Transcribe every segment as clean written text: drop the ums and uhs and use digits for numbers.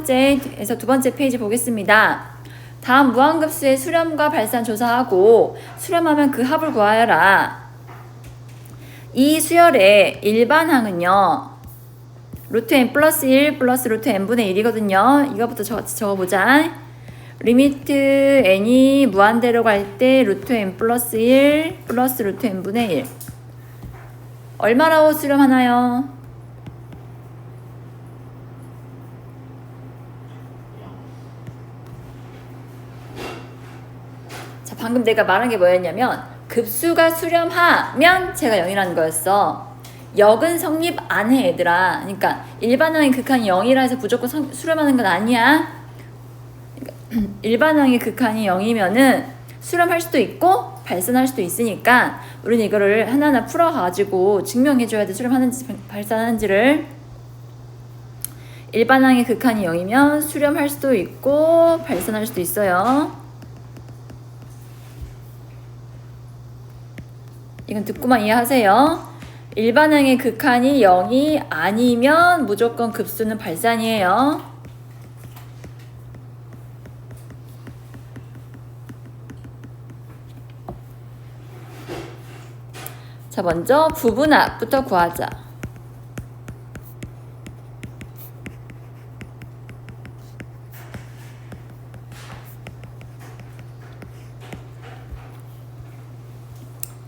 번째에서 두 번째 페이지 보겠습니다. 다음 무한급수의 수렴과 발산 조사하고 수렴하면 그 합을 구하여라. 이 수열의 일반항은요. 루트 n 플러스 1 플러스 루트 n분의 1이거든요. 이거부터 적어보자. 리미트 n이 무한대로 갈 때 루트 n 플러스 1 플러스 루트 n분의 1 얼마라고 수렴하나요? 자, 방금 내가 말한 게 뭐였냐면 급수가 수렴하면 제가 0이라는 거였어. 역은 성립 안 해 얘들아. 그러니까 일반항의 극한이 0이라 해서 무조건 수렴하는 건 아니야. 그러니까 일반항의 극한이 0이면은 수렴할 수도 있고 발산할 수도 있으니까 우리는 이거를 하나하나 풀어가지고 증명해줘야 돼. 수렴하는지 발산하는지를. 일반항의 극한이 0이면 수렴할 수도 있고 발산할 수도 있어요. 이건 듣고만 이해하세요. 일반항의 극한이 0이 아니면 무조건 급수는 발산이에요. 자, 먼저 부분합부터 구하자.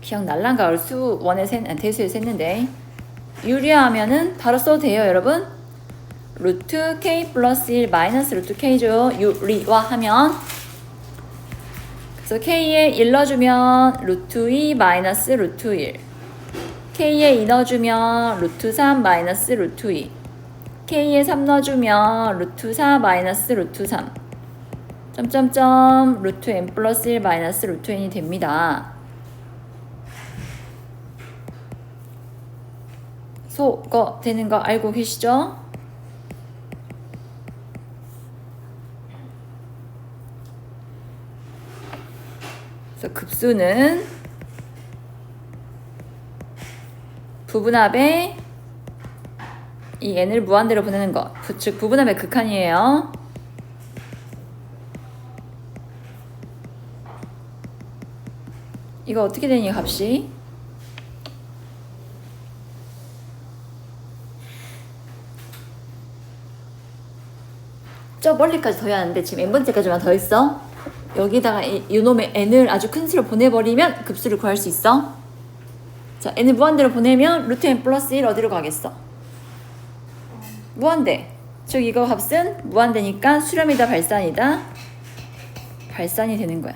기억날란가? 얼수 원에서 대수에서 했는데 유리하면은 바로 써도 돼요, 여러분. 루트 k 플러스 1 마이너스 루트 k죠. 유리화하면. 그래서 k에 1 넣어주면 루트 2 마이너스 루트 1. k에 2 넣어주면 루트 3 마이너스 루트 2. k에 3 넣어주면 루트 4 마이너스 루트 3. 점점점 루트 n 플러스 1 마이너스 루트 n이 됩니다. 소거 되는 거 알고 계시죠? 그래서 급수는 부분합에 이 n을 무한대로 보내는 것, 즉 부분합의 극한이에요. 이거 어떻게 되니 값이? 저 멀리까지 더해야 하는데 지금 n번째까지만 더했어. 여기다가 이놈의 n을 아주 큰 수로 보내버리면 급수를 구할 수 있어. 자, n을 무한대로 보내면 루트 n 플러스 1 어디로 가겠어? 무한대. 즉 이거 값은 무한대니까 수렴이다 발산이다? 발산이 되는 거야.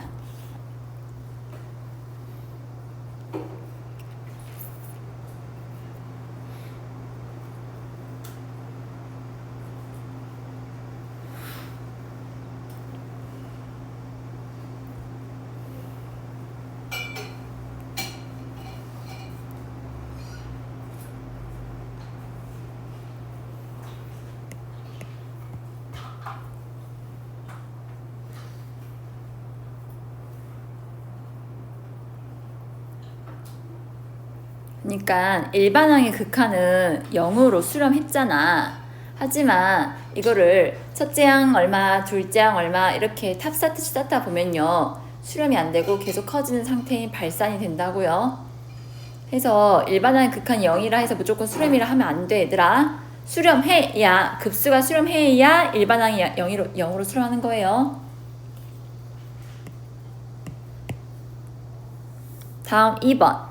그러니까 일반항의 극한은 0으로 수렴했잖아. 하지만 이거를 첫째 항 얼마, 둘째 항 얼마 이렇게 탑사트씩 쌓다 보면요. 수렴이 안 되고 계속 커지는 상태인 발산이 된다고요. 그래서 일반항의 극한이 0이라 해서 무조건 수렴이라 하면 안 돼, 얘들아. 수렴해야, 급수가 수렴해야 일반항이 0으로 수렴하는 거예요. 다음 2번.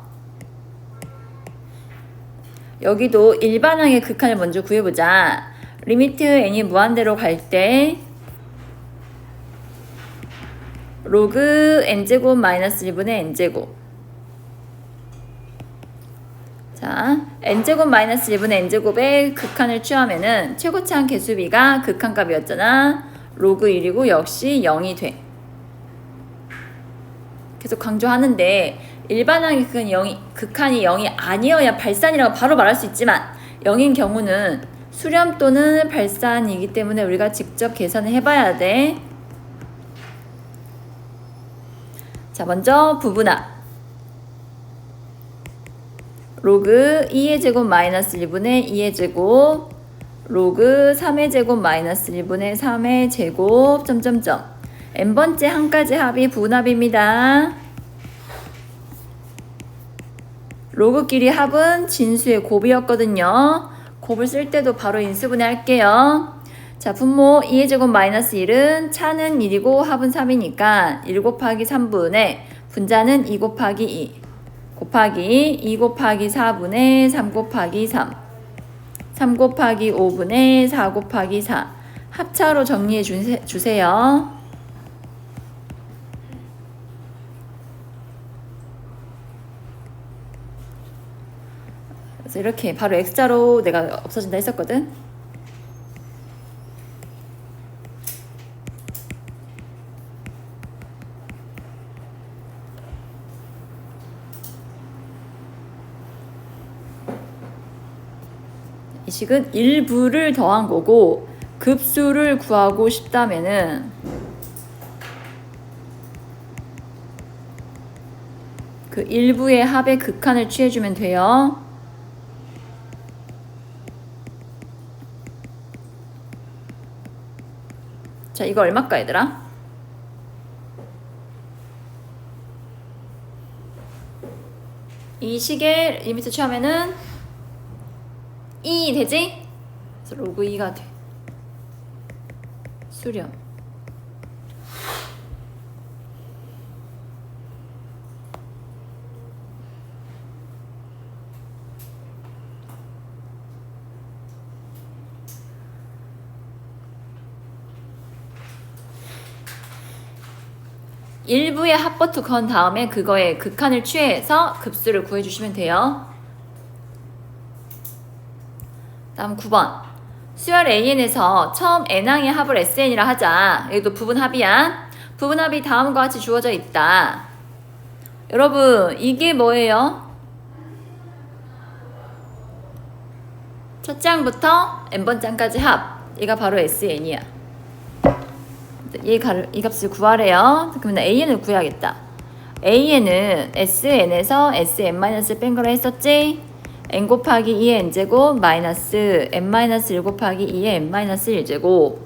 여기도 일반항의 극한을 먼저 구해보자. 리미트 n이 무한대로 갈 때 로그 n제곱 마이너스 1분의 n제곱. 자, n제곱 마이너스 1분의 n제곱의 극한을 취하면은 최고차항 개수비가 극한값이었잖아. 로그 1이고 역시 0이 돼. 계속 강조하는데 일반항의 극한이 0이 아니어야 발산이라고 바로 말할 수 있지만 0인 경우는 수렴 또는 발산이기 때문에 우리가 직접 계산을 해봐야 돼. 자, 먼저 부분합. 로그 2의 제곱 마이너스 1분의 2의 제곱 로그 3의 제곱 마이너스 1분의 3의 제곱 점점점 n번째 한 가지 합이 부분합입니다. 로그끼리 합은 진수의 곱이었거든요. 곱을 쓸 때도 바로 인수분해 할게요. 자, 분모 2의 제곱 마이너스 1은 차는 1이고 합은 3이니까 1 곱하기 3분의 분자는 2 곱하기 2 곱하기 2 곱하기 4분의 3 곱하기 3 곱하기 5분의 4 곱하기 4 합차로 정리해 주세요. 그래서 이렇게 바로 X자로 내가 없어진다 했었거든. 이 식은 일부를 더한 거고 급수를 구하고 싶다면은 그 일부의 합의 극한을 취해주면 돼요. 자, 이거 얼마일까 얘들아? 이 식의 리미트 취하면은 2 되지? 그래서 로그 2가 돼. 수렴. 일부의 합버튼 건 다음에 그거의 극한을 취해서 급수를 구해주시면 돼요. 다음 9번. 수열 AN에서 처음 N항의 합을 SN이라 하자. 여기도 부분합이야. 부분합이 다음과 같이 주어져 있다. 여러분, 이게 뭐예요? 첫 장부터 n번째 장까지 합. 얘가 바로 SN이야. 이 값을 구하래요. 그러면 AN을 구해야겠다. AN은 SN에서 SN- 뺀 거라 했었지? n 곱하기 2의 n제곱 마이너스 n-1 곱하기 2의 n-1제곱.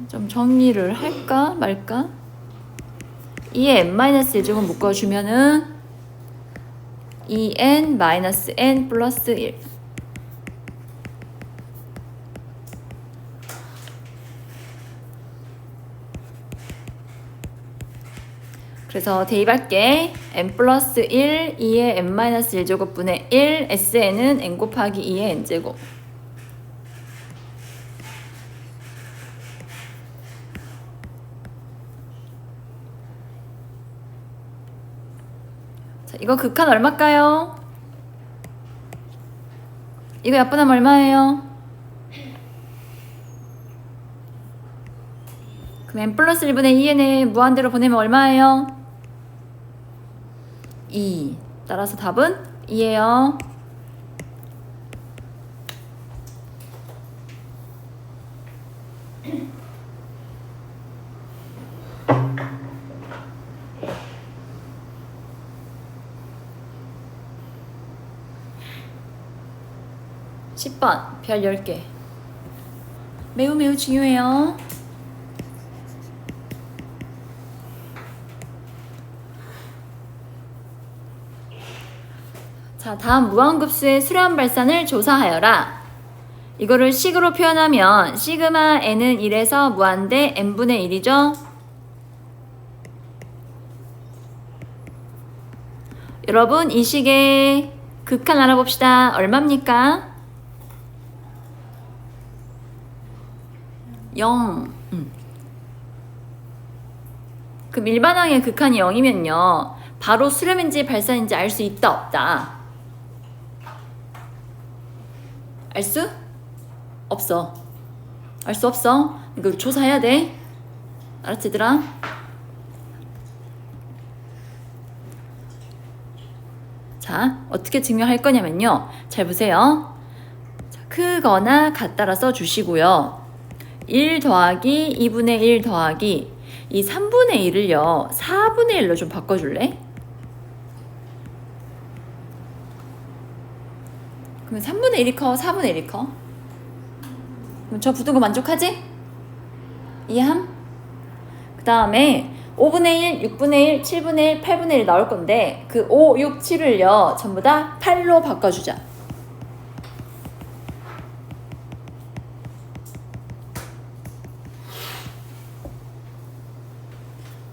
좀 정리를 할까 말까? 2의 n-1제곱 묶어주면은 2n-n 플러스 1. 그래서 대입할게. n 플러스 1, 2의 n-1제곱분의 1, SN은 n 곱하기 2의 n제곱. 자, 이거 극한 얼마일까요? 이거 약분하면 얼마예요? 그럼 n 플러스 1분의 2n을 무한대로 보내면 얼마예요? 2. 따라서 답은 2예요. (10번) 별 10개. 매우 중요해요. 자, 다음 무한급수의 수렴 발산을 조사하여라. 이거를 식으로 표현하면 시그마 n은 1에서 무한대 n분의 1이죠. 여러분, 이 식의 극한 알아봅시다. 얼마입니까? 0. 그럼 일반항의 극한이 0이면요. 바로 수렴인지 발산인지 알 수 있다 없다? 알 수? 없어. 알 수 없어. 이거 조사해야 돼. 알았지, 얘들아? 자, 어떻게 증명할 거냐면요. 잘 보세요. 자, 크거나 같다라 써주시고요. 1 더하기 2분의 1 더하기 이 3분의 1을요. 4분의 1로 좀 바꿔줄래? 그럼 그러면 3분의 1이 커? 4분의 1이 커? 그럼 저 붙은 거 만족하지? 이해함? 그 다음에 5분의 1, 6분의 1, 7분의 1, 8분의 1 나올 건데 그 5, 6, 7을요 전부 다 8로 바꿔주자.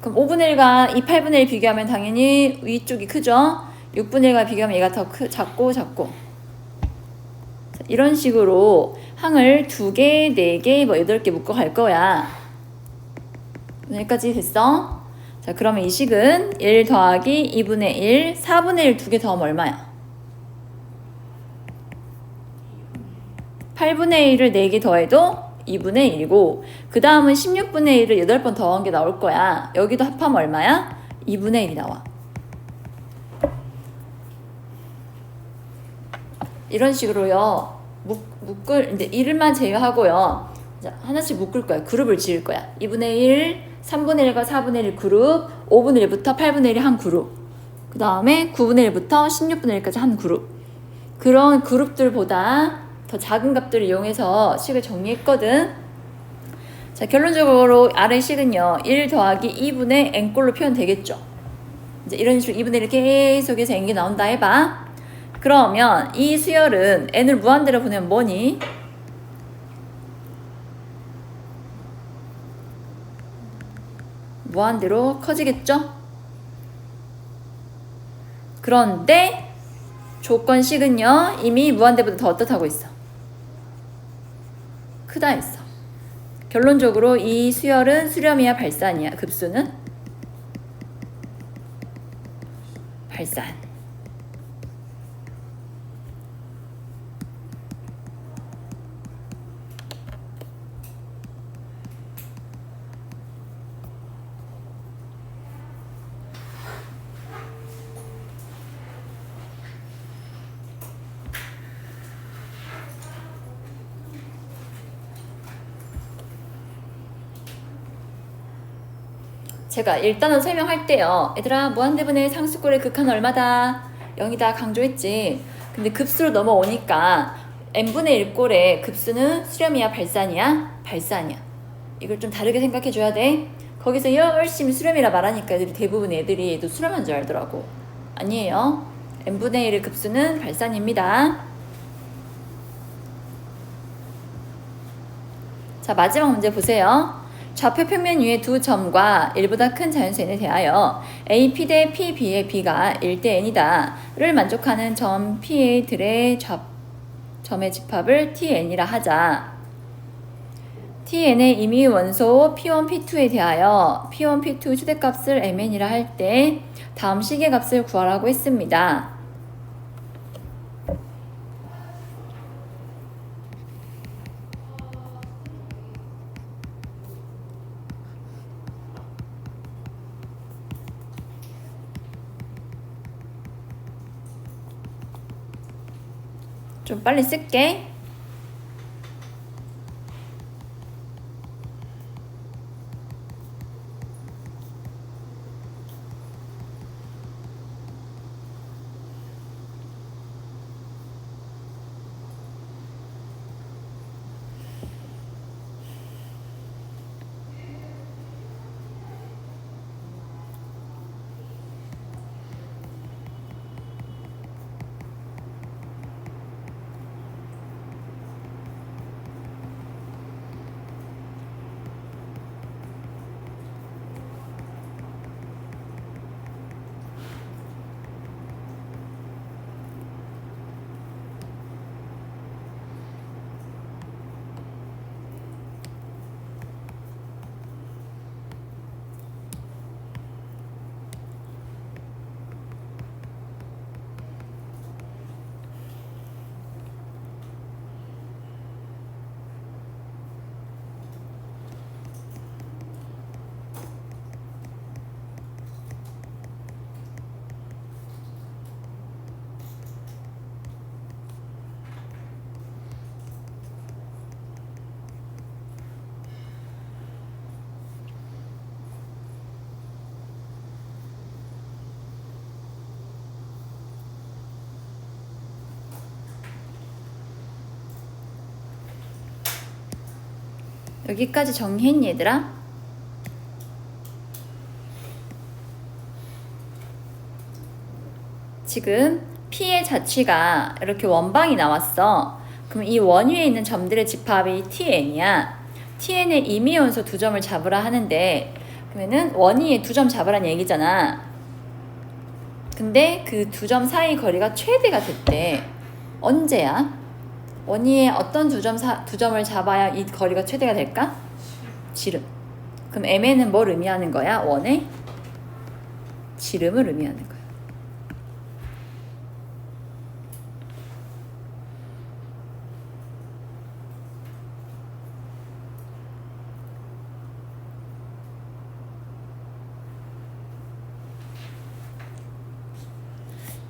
그럼 5분의 1과 이 8분의 1 비교하면 당연히 위쪽이 크죠? 6분의 1과 비교하면 얘가 더 작고 이런 식으로 항을 2개, 4개, 뭐 8개 묶어 갈 거야. 여기까지 됐어? 자, 그러면 이 식은 1 더하기 2분의 1, 4분의 1 2개 더하면 얼마야? 8분의 1을 4개 더해도 2분의 1이고 그 다음은 16분의 1을 8번 더한 게 나올 거야. 여기도 합하면 얼마야? 2분의 1이 나와. 이런 식으로요. 이제 1만 제외하고요. 자, 하나씩 묶을 거야. 그룹을 지을 거야. 2분의 1, 3분의 1과 4분의 1 그룹, 5분의 1부터 8분의 1이 한 그룹, 그 다음에 9분의 1부터 16분의 1까지 한 그룹. 그런 그룹들보다 더 작은 값들을 이용해서 식을 정리했거든. 자, 결론적으로 아래 식은요 1 더하기 2분의 n꼴로 표현되겠죠. 이제 이런 식으로 2분의 1을 계속해서 n게 나온다 해봐. 그러면 이 수열은 n을 무한대로 보내면 뭐니? 무한대로 커지겠죠? 그런데 조건식은요 이미 무한대보다 더 어떻다고 있어? 크다 했어. 결론적으로 이 수열은 수렴이야 발산이야? 급수는? 발산. 제가 일단은 설명할 때요 얘들아 무한대분의 상수꼴의 극한은 얼마다? 0이다 강조했지. 근데 급수로 넘어오니까 n분의 1꼴의 급수는 수렴이야 발산이야? 발산이야. 이걸 좀 다르게 생각해 줘야 돼. 거기서 열심히 수렴이라 말하니까 대부분 애들이 또 수렴한 줄 알더라고. 아니에요. n분의 1의 급수는 발산입니다. 자, 마지막 문제 보세요. 좌표 평면 위의 두 점과 1보다 큰 자연수 n에 대하여 a, p 대 p, b의 b가 1대 n이다 를 만족하는 점 p의 들의 점의 집합을 tn이라 하자. tn의 임의 원소 p1, p2에 대하여 p1, p2 최대값을 mn이라 할 때 다음 식의 값을 구하라고 했습니다. 좀 빨리 쓸게. 여기까지 정리했니 얘들아? 지금 P의 자취가 이렇게 원방이 나왔어. 그럼 이 원 위에 있는 점들의 집합이 TN이야. TN의 임의원소 2점을 잡으라 하는데 그러면은 원 위에 2점 잡으라는 얘기잖아. 근데 그 2점 사이 거리가 최대가 됐대. 언제야? 원 위에 어떤 2점을 잡아야 이 거리가 최대가 될까? 지름. 그럼 M에는 뭘 의미하는 거야? 원의 지름을 의미하는 거야.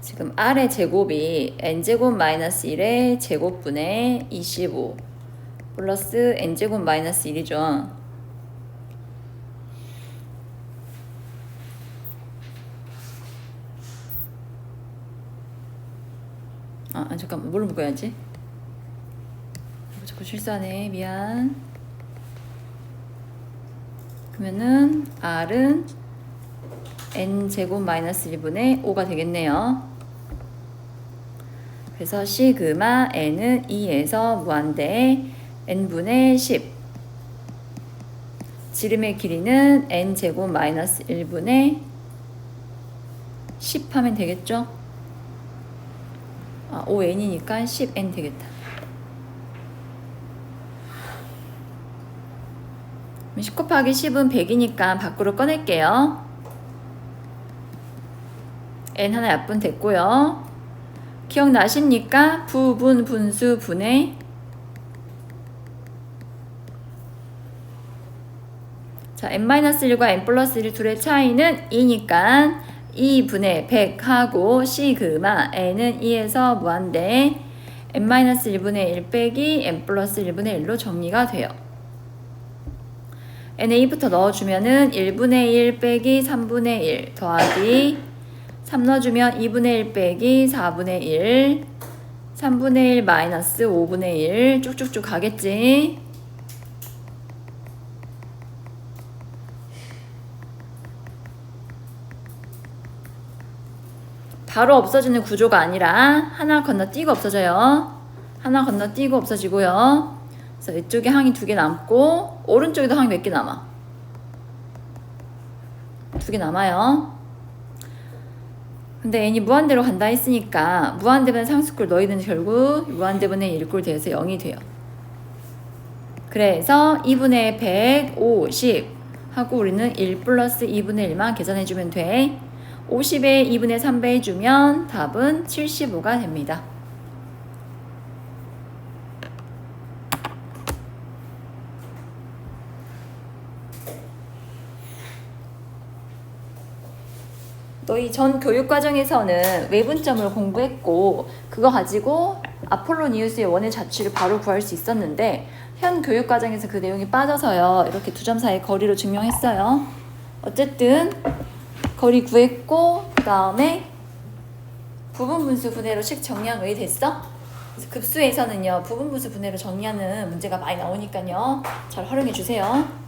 지금 R의 제곱이 N제곱 마이너스 1의 제곱분의 25 플러스 N제곱 마이너스 1이죠. 잠깐만, 뭘로 묶어야지? 자꾸 실수하네. 미안. 그러면은 R은 N제곱 마이너스 1분의 5가 되겠네요. 그래서 시그마 N은 2에서 무한대 N분의 10. 지름의 길이는 N제곱 마이너스 1분의 10 하면 되겠죠? 5N이니까 10N 되겠다. 10 곱하기 10은 100이니까 밖으로 꺼낼게요. N 하나 약분 됐고요. 기억나십니까? 부분, 분수, 분해. 자, n-1과 n+1 둘의 차이는 2니까 2분의 100 하고 시그마 n은 2에서 무한대 n-1분의 1 빼기 n+1분의 1로 정리가 돼요. n에 2부터 넣어주면은 1분의 1 빼기 3분의 1 더하기 3 넣어주면 2분의 1 빼기 4분의 1 3분의 1 마이너스 5분의 1 쭉쭉쭉 가겠지. 바로 없어지는 구조가 아니라 하나 건너뛰고 없어져요. 하나 건너뛰고 없어지고요. 그래서 이쪽에 항이 2개 남고 오른쪽에도 항이 몇 개 남아? 2개 남아요. 근데 n이 무한대로 간다 했으니까 무한대분의 상수꼴 너희는 결국 무한대분의 1꼴 돼서 0이 돼요. 그래서 2분의 150 하고 우리는 1 플러스 2분의 1만 계산해주면 돼. 50에 2분의 3 빼주면 답은 75가 됩니다. 너희 전 교육과정에서는 외분점을 공부했고 그거 가지고 아폴로니우스의 원의 자취를 바로 구할 수 있었는데 현 교육과정에서 그 내용이 빠져서요. 이렇게 2점 사이 거리로 증명했어요. 어쨌든 거리 구했고 그 다음에 부분분수 분해로 식 정리한 됐어? 그래서 급수에서는요 부분분수 분해로 정리하는 문제가 많이 나오니까요 잘 활용해 주세요.